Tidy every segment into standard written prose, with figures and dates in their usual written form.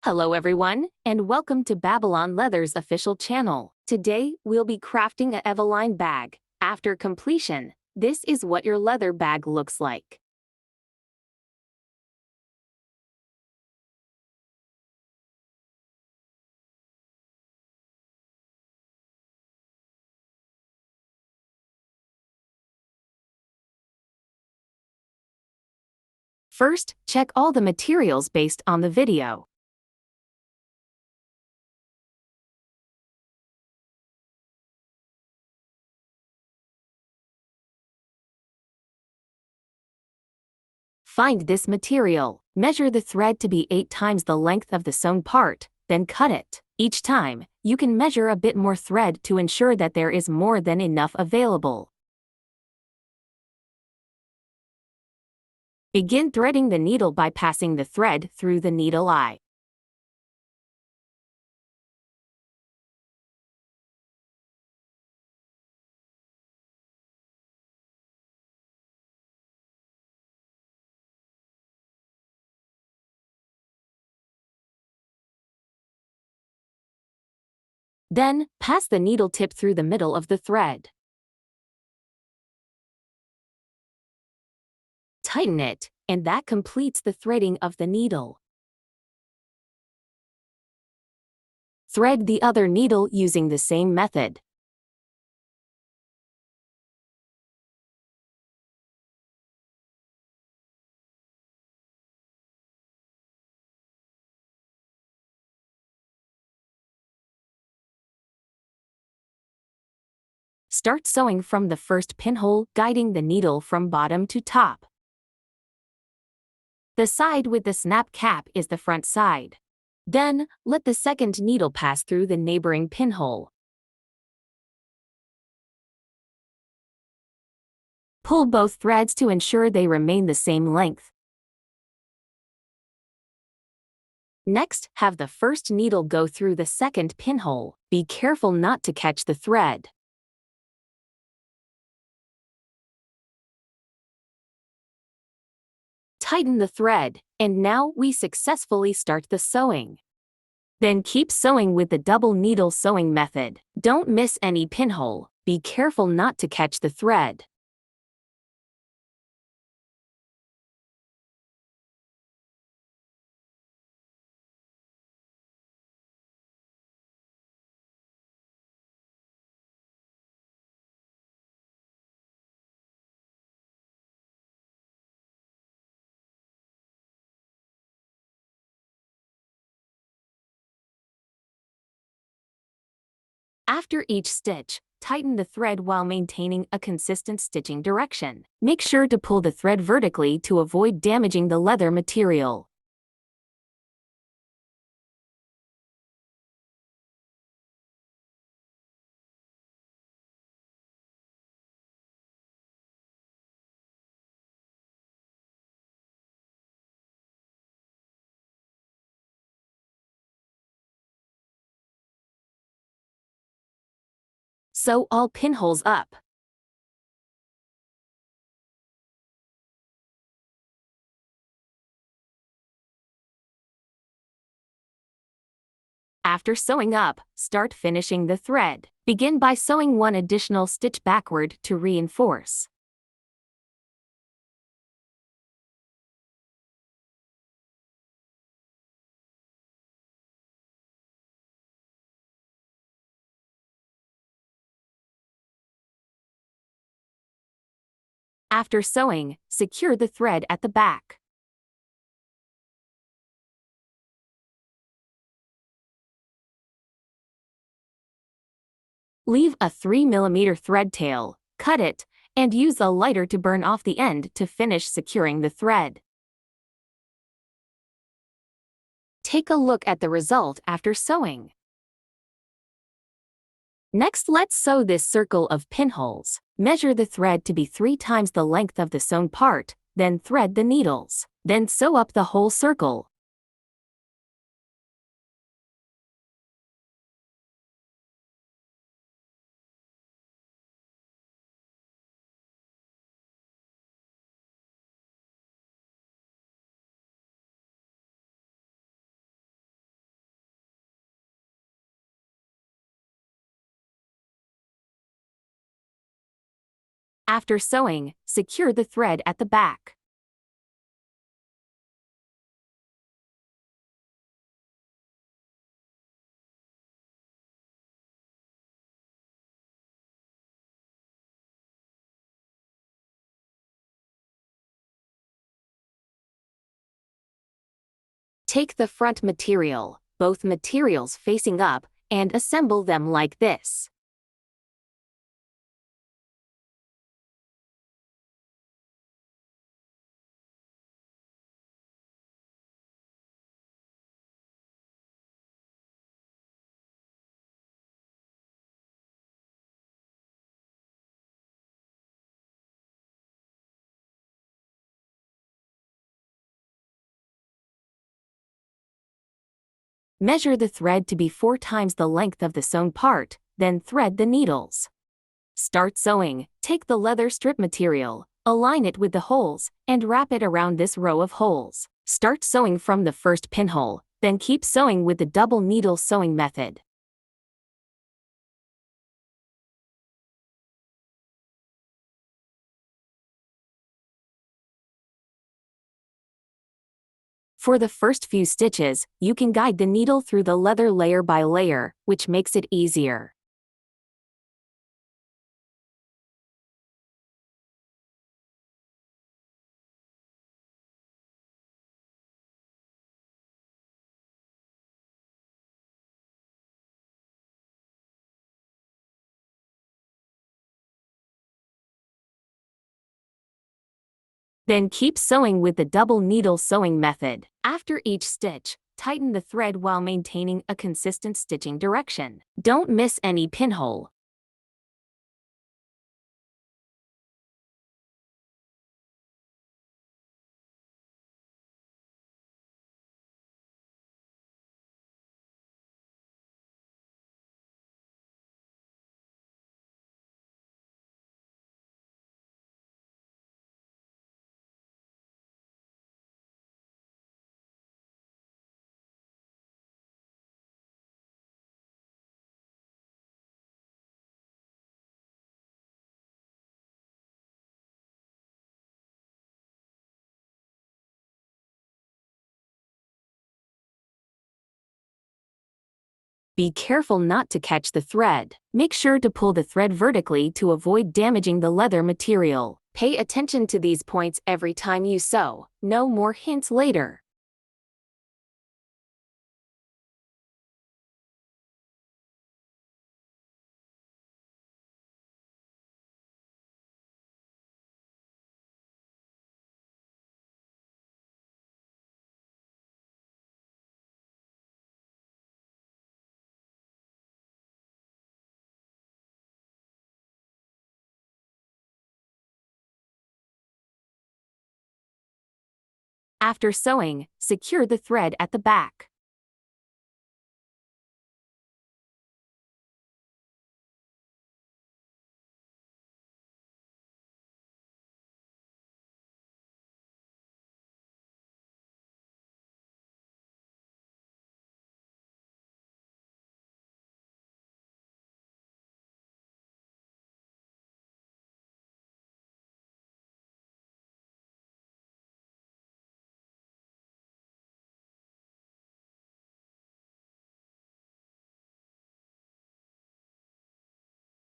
Hello everyone, and welcome to Babylon Leather's official channel. Today, we'll be crafting a Evelyne bag. After completion, this is what your leather bag looks like. First, check all the materials based on the video. Find this material. Measure the thread to be 8 times the length of the sewn part, then cut it. Each time, you can measure a bit more thread to ensure that there is more than enough available. Begin threading the needle by passing the thread through the needle eye. Then, pass the needle tip through the middle of the thread. Tighten it, and that completes the threading of the needle. Thread the other needle using the same method. Start sewing from the first pinhole, guiding the needle from bottom to top. The side with the snap cap is the front side. Then, let the second needle pass through the neighboring pinhole. Pull both threads to ensure they remain the same length. Next, have the first needle go through the second pinhole. Be careful not to catch the thread. Tighten the thread, and now we successfully start the sewing. Then keep sewing with the double needle sewing method. Don't miss any pinhole. Be careful not to catch the thread. After each stitch, tighten the thread while maintaining a consistent stitching direction. Make sure to pull the thread vertically to avoid damaging the leather material. Sew all pinholes up. After sewing up, start finishing the thread. Begin by sewing one additional stitch backward to reinforce. After sewing, secure the thread at the back. Leave a 3mm thread tail, cut it, and use a lighter to burn off the end to finish securing the thread. Take a look at the result after sewing. Next, let's sew this circle of pinholes. Measure the thread to be 3 times the length of the sewn part, then thread the needles. Then sew up the whole circle. After sewing, secure the thread at the back. Take the front material, both materials facing up, and assemble them like this. Measure the thread to be 4 times the length of the sewn part, then thread the needles. Start sewing. Take the leather strip material, align it with the holes, and wrap it around this row of holes. Start sewing from the first pinhole, then keep sewing with the double needle sewing method. For the first few stitches, you can guide the needle through the leather layer by layer, which makes it easier. Then keep sewing with the double needle sewing method. After each stitch, tighten the thread while maintaining a consistent stitching direction. Don't miss any pinhole. Be careful not to catch the thread. Make sure to pull the thread vertically to avoid damaging the leather material. Pay attention to these points every time you sew. No more hints later. After sewing, secure the thread at the back.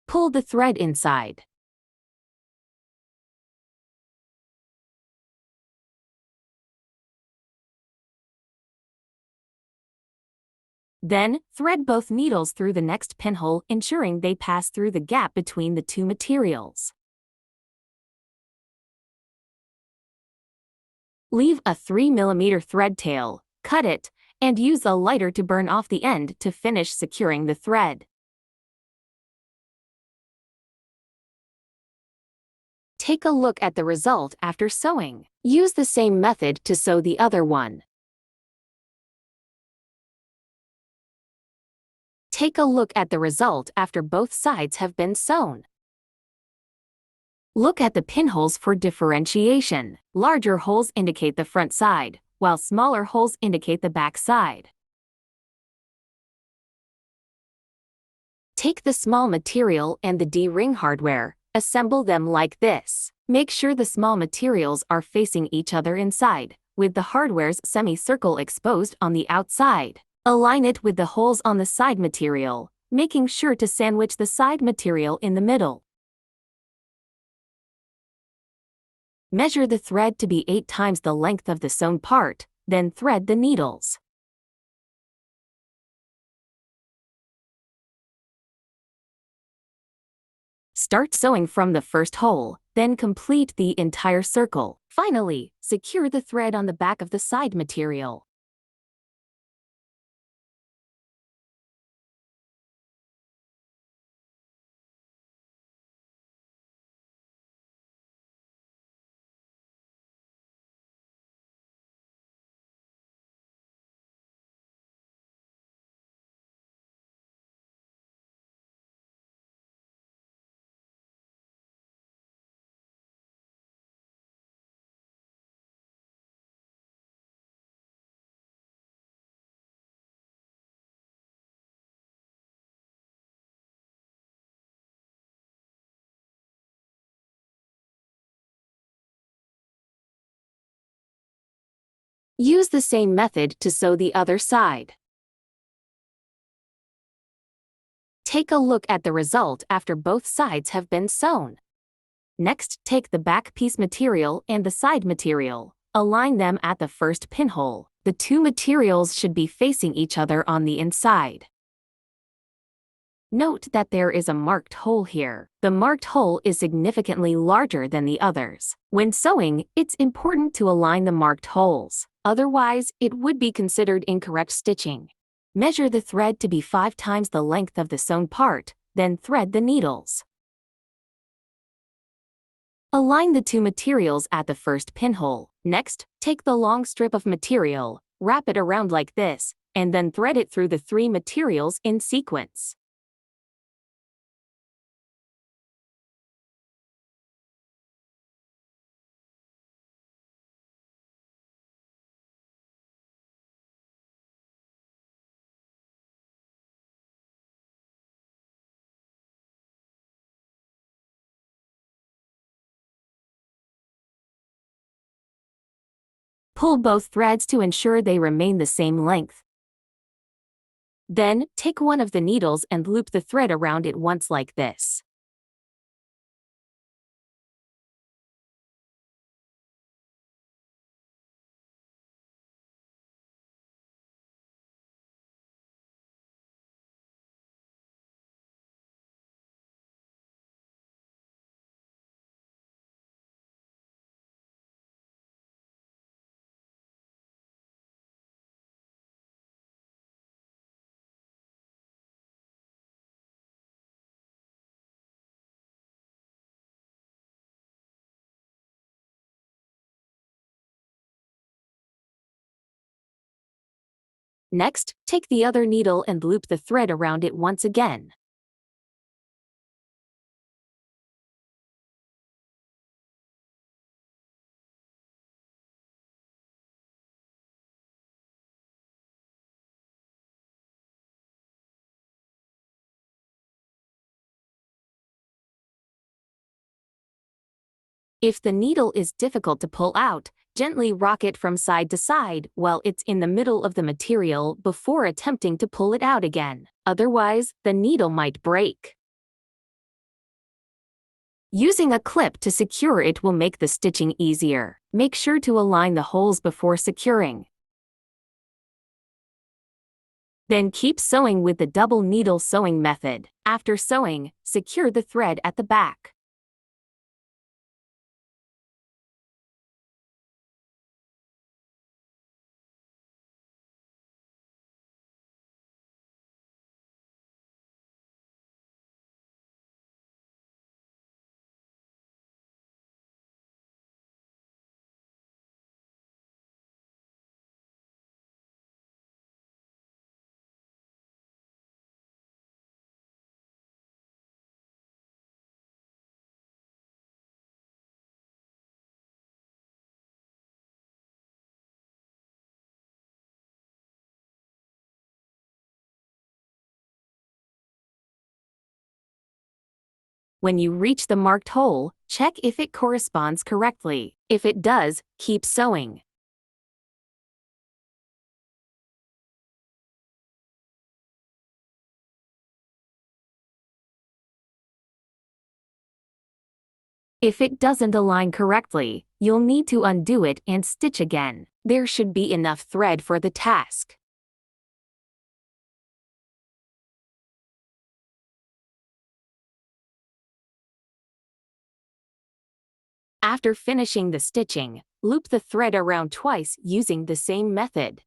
Pull the thread inside. Then, thread both needles through the next pinhole, ensuring they pass through the gap between the two materials. Leave a 3 mm thread tail, cut it, and use a lighter to burn off the end to finish securing the thread. Take a look at the result after sewing. Use the same method to sew the other one. Take a look at the result after both sides have been sewn. Look at the pinholes for differentiation. Larger holes indicate the front side, while smaller holes indicate the back side. Take the small material and the D-ring hardware, Assemble them like this. Make sure the small materials are facing each other inside, with the hardware's semicircle exposed on the outside. Align it with the holes on the side material, making sure to sandwich the side material in the middle. Measure the thread to be 8 times the length of the sewn part, then thread the needles. Start sewing from the first hole, then complete the entire circle. Finally, secure the thread on the back of the side material. Use the same method to sew the other side. Take a look at the result after both sides have been sewn. Next, take the back piece material and the side material. Align them at the first pinhole. The two materials should be facing each other on the inside. Note that there is a marked hole here. The marked hole is significantly larger than the others. When sewing, it's important to align the marked holes. Otherwise, it would be considered incorrect stitching. Measure the thread to be 5 times the length of the sewn part, then thread the needles. Align the two materials at the first pinhole. Next, take the long strip of material, wrap it around like this, and then thread it through the 3 materials in sequence. Pull both threads to ensure they remain the same length. Then, take one of the needles and loop the thread around it once like this. Next, take the other needle and loop the thread around it once again. If the needle is difficult to pull out, gently rock it from side to side while it's in the middle of the material before attempting to pull it out again. Otherwise, the needle might break. Using a clip to secure it will make the stitching easier. Make sure to align the holes before securing. Then keep sewing with the double needle sewing method. After sewing, secure the thread at the back. When you reach the marked hole, check if it corresponds correctly. If it does, keep sewing. If it doesn't align correctly, you'll need to undo it and stitch again. There should be enough thread for the task. After finishing the stitching, loop the thread around twice using the same method.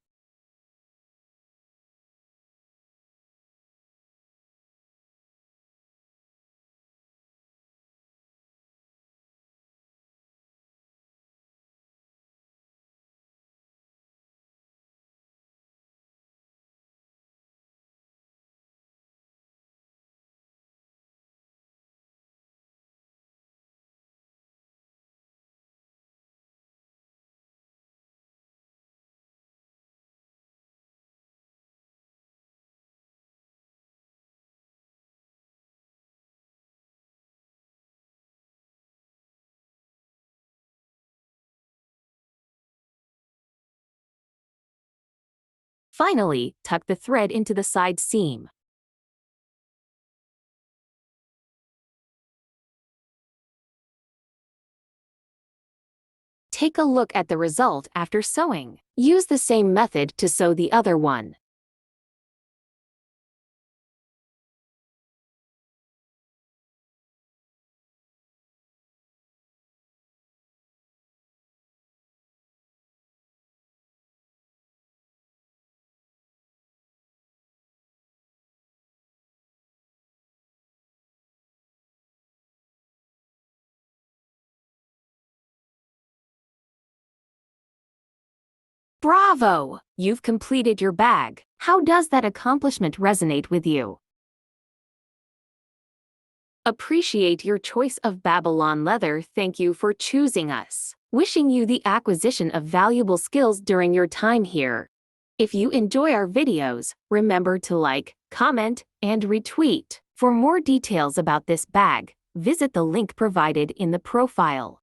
Finally, tuck the thread into the side seam. Take a look at the result after sewing. Use the same method to sew the other one. Bravo! You've completed your bag. How does that accomplishment resonate with you? Appreciate your choice of Babylon leather. Thank you for choosing us. Wishing you the acquisition of valuable skills during your time here. If you enjoy our videos, remember to like, comment, and retweet. For more details about this bag, visit the link provided in the profile.